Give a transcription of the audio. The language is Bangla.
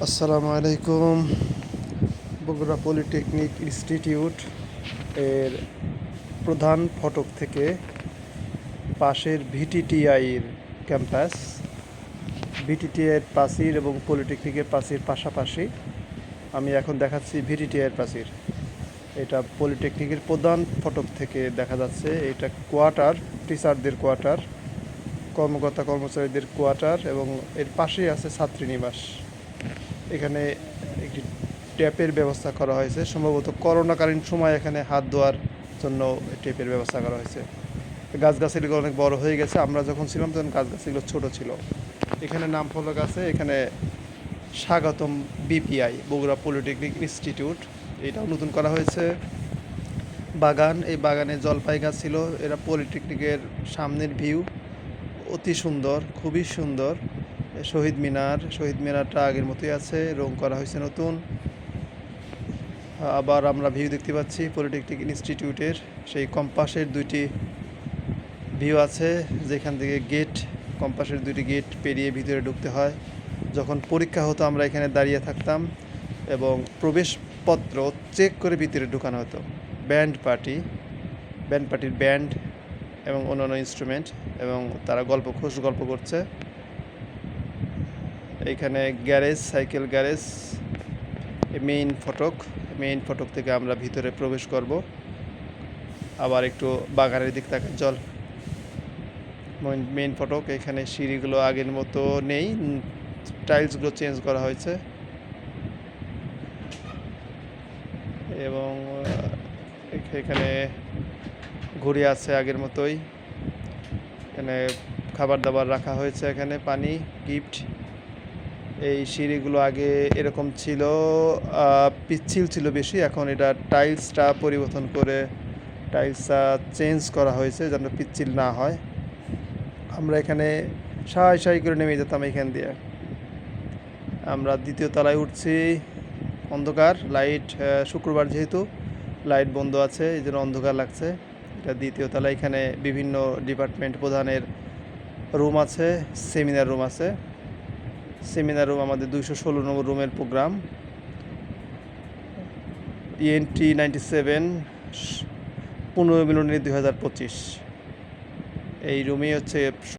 আসসালামু আলাইকুম। বগুড়া পলিটেকনিক ইনস্টিটিউট এর প্রধান ফটক থেকে পাশের ভিটিটিআইয়ের ক্যাম্পাস, ভিটিটিআইয়ের প্রাচীর এবং পলিটেকনিকের প্রাচীর পাশাপাশি। আমি এখন দেখাচ্ছি ভিটিটিআইয়ের প্রাচীর। এটা পলিটেকনিকের প্রধান ফটক থেকে দেখা যাচ্ছে। এটা কোয়ার্টার, টিচারদের কোয়ার্টার, কর্মকর্তা কর্মচারীদের কোয়ার্টার, এবং এর পাশেই আছে ছাত্রীনিবাস। এখানে একটি ট্যাপের ব্যবস্থা করা হয়েছে। সম্ভবত করোনাকালীন সময় এখানে হাত ধোয়ার জন্য ট্যাপের ব্যবস্থা করা হয়েছে। গাছগাছালিগুলো অনেক বড় হয়ে গেছে। আমরা যখন ছিলাম তখন গাছগাছালিগুলো ছোট ছিল। এখানে নাম ফলক আছে। এখানে স্বাগতম বিপিআই, বগুড়া পলিটেকনিক ইনস্টিটিউট, এটাও নতুন করা হয়েছে। বাগান, এই বাগানে জলপাই গাছ ছিল। এরা পলিটেকনিকের সামনের ভিউ অতি সুন্দর, খুবই সুন্দর। শহীদ মিনারটা আগের মতোই আছে, রং করা হয়েছে নতুন। আবার আমরা ভিউ দেখতে পাচ্ছি পলিটেকনিক ইনস্টিটিউটের। সেই কম্পাসের দুইটি ভিউ আছে, যেখান থেকে কম্পাসের দুইটি গেট পেরিয়ে ভিতরে ঢুকতে হয়। যখন পরীক্ষা হতো আমরা এখানে দাঁড়িয়ে থাকতাম এবং প্রবেশপত্র চেক করে ভিতরে ঢুকানো হতো। ব্যান্ড পার্টির ব্যান্ড এবং অন্যান্য ইনস্ট্রুমেন্ট, এবং তারা গল্প করছে। এখানে গ্যারেজ, সাইকেল গ্যারেজ, মেইন ফটক থেকে আমরা ভিতরে প্রবেশ করব। আবার একটু বাগানের দিক তাকাই, মেইন ফটক। এখানে সিঁড়িগুলো আগের মতো নেই, টাইলসগুলো চেঞ্জ করা হয়েছে। এবং এখানে ঘুড়ি আছে আগের মতোই। এখানে খাবার দাবার রাখা হয়েছে, এখানে পানি, গিফট। এই সিঁড়িগুলো আগে এরকম ছিল, পিচ্ছিল ছিল বেশি। এখন এটা টাইলসটা পরিবর্তন করে টাইলসটা চেঞ্জ করা হয়েছে যেন পিচ্ছিল না হয়। আমরা এখানে সাই করে নেমে যেতাম এখান দিয়ে। আমরা দ্বিতীয় তলায় উঠছি। অন্ধকার, লাইট, শুক্রবার যেহেতু লাইট বন্ধ আছে, এই জন্য অন্ধকার লাগছে। এটা দ্বিতীয় তলায়। এখানে বিভিন্ন ডিপার্টমেন্ট প্রধানের রুম আছে, সেমিনার রুম আমাদের 216 নম্বর রুমের প্রোগ্রাম। ENT 97, 15 million 2025। এই রুমেই হচ্ছে